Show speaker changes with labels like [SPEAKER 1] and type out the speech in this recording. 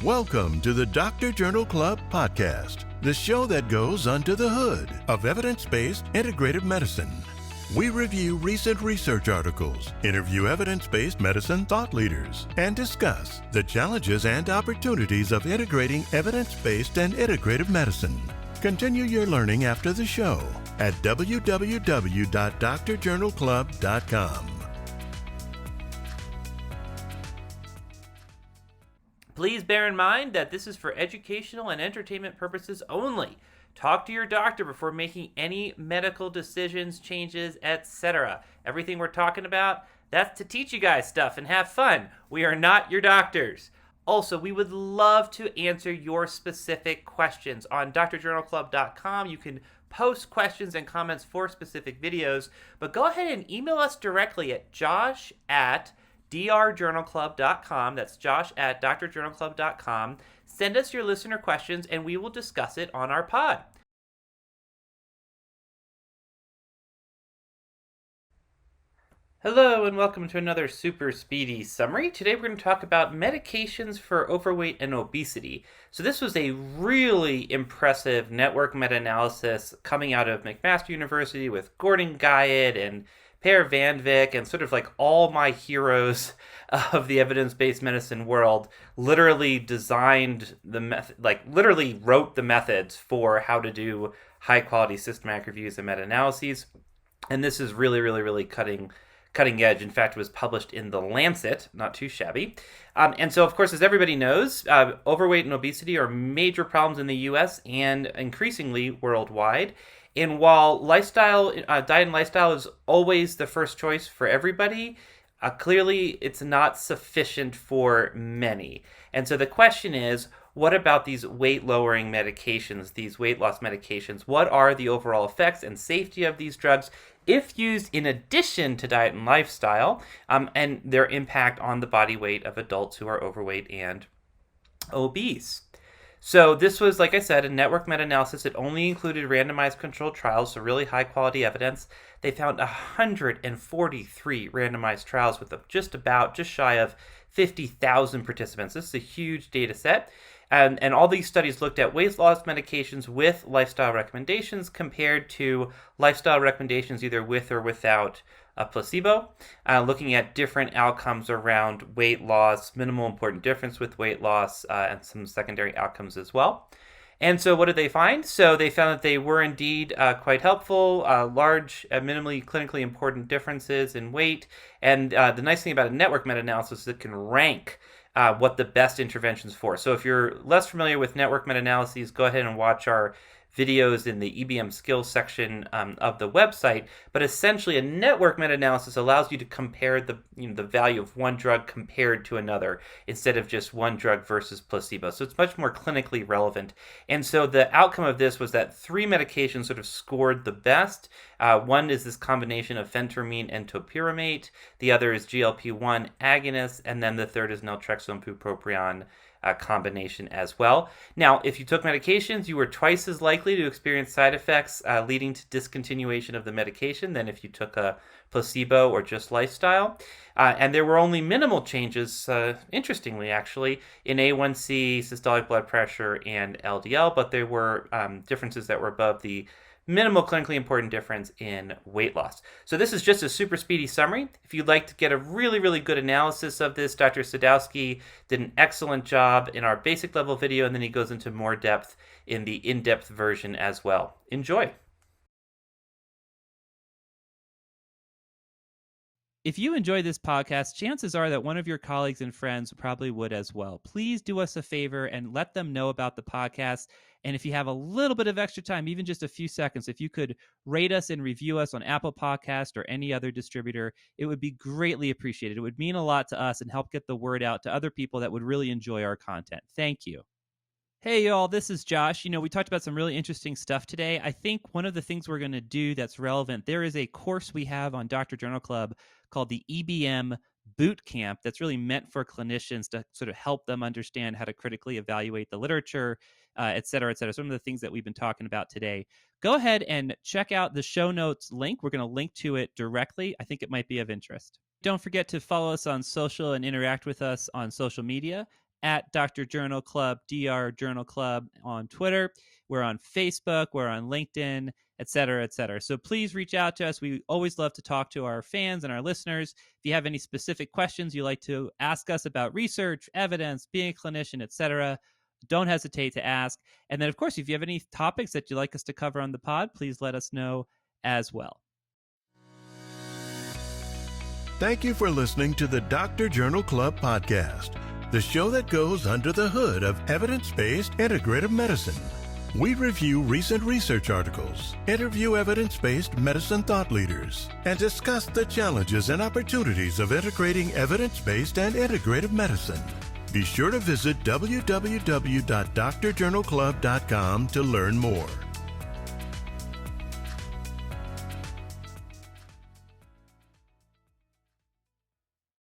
[SPEAKER 1] Welcome to the Doctor Journal Club podcast, the show that goes under the hood of evidence-based integrative medicine. We review recent research articles, interview evidence-based medicine thought leaders, and discuss the challenges and opportunities of integrating evidence-based and integrative medicine. Continue your learning after the show at www.drjournalclub.com.
[SPEAKER 2] Please bear in mind that this is for educational and entertainment purposes only. Talk to your doctor before making any medical decisions, changes, etc. Everything we're talking about, that's to teach you guys stuff and have fun. We are not your doctors. Also, we would love to answer your specific questions. On drjournalclub.com, you can post questions and comments for specific videos, but go ahead and email us directly at josh@drjournalclub.com. That's josh@drjournalclub.com. Send us your listener questions and we will discuss it on our pod. Hello and welcome to another super speedy summary. Today we're going to talk about medications for overweight and obesity. So this was a really impressive network meta-analysis coming out of McMaster University with Guyatt and Per Van Vick, and sort of like all my heroes of the evidence-based medicine world literally designed the method, like literally wrote the methods for how to do high-quality systematic reviews and meta-analyses. And this is really cutting edge. In fact, it was published in the Lancet, not too shabby. And so, of course, as everybody knows, overweight and obesity are major problems in the U.S. and increasingly worldwide. And while diet and lifestyle is always the first choice for everybody, clearly it's not sufficient for many. And so the question is, what about these weight-lowering medications, these weight loss medications? What are the overall effects and safety of these drugs if used in addition to diet and lifestyle, and their impact on the body weight of adults who are overweight and obese? So this was, like I said, a network meta-analysis. It only included randomized controlled trials, so really high-quality evidence. They found 143 randomized trials with just shy of 50,000 participants. This is a huge data set. And all these studies looked at weight loss medications with lifestyle recommendations compared to lifestyle recommendations either with or without a placebo, looking at different outcomes around weight loss, minimal important difference with weight loss, and some secondary outcomes as well. And so what did they find? So they found that they were indeed quite helpful, large, minimally clinically important differences in weight. And the nice thing about a network meta-analysis is it can rank what the best interventions for. So if you're less familiar with network meta-analyses, go ahead and watch our videos in the EBM skills section of the website. But essentially, a network meta-analysis allows you to compare the value of one drug compared to another instead of just one drug versus placebo. So it's much more clinically relevant. And so the outcome of this was that 3 medications sort of scored the best. One is this combination of fentermine and topiramate. The other is GLP-1 agonists, and then the third is naltrexone-bupropion combination as well. Now, if you took medications, you were twice as likely to experience side effects leading to discontinuation of the medication than if you took a placebo or just lifestyle. And there were only minimal changes, interestingly actually, in A1C, systolic blood pressure, and LDL, but there were differences that were above the minimal clinically important difference in weight loss. So this is just a super speedy summary. If you'd like to get a really good analysis of this, Dr. Sadowski did an excellent job in our basic level video, and then he goes into more depth in the in-depth version as well. Enjoy.
[SPEAKER 3] If you enjoy this podcast, chances are that one of your colleagues and friends probably would as well. Please do us a favor and let them know about the podcast. And if you have a little bit of extra time, even just a few seconds, if you could rate us and review us on Apple Podcast or any other distributor, it would be greatly appreciated. It would mean a lot to us and help get the word out to other people that would really enjoy our content. Thank you. Hey, y'all, this is Josh. We talked about some really interesting stuff today. I think one of the things we're going to do that's relevant, there is a course we have on Dr. Journal Club called the EBM Boot Camp that's really meant for clinicians to sort of help them understand how to critically evaluate the literature, et cetera, et cetera. Some of the things that we've been talking about today. Go ahead and check out the show notes link. We're going to link to it directly. I think it might be of interest. Don't forget to follow us on social and interact with us on social media at Dr. Journal Club, DR Journal Club on Twitter. We're on Facebook, we're on LinkedIn, et cetera, et cetera. So please reach out to us. We always love to talk to our fans and our listeners. If you have any specific questions you'd like to ask us about research, evidence, being a clinician, et cetera, don't hesitate to ask. And then, of course, if you have any topics that you'd like us to cover on the pod, please let us know as well.
[SPEAKER 1] Thank you for listening to the Dr. Journal Club podcast, the show that goes under the hood of evidence-based integrative medicine. We review recent research articles, interview evidence-based medicine thought leaders, and discuss the challenges and opportunities of integrating evidence-based and integrative medicine. Be sure to visit www.drjournalclub.com to learn more.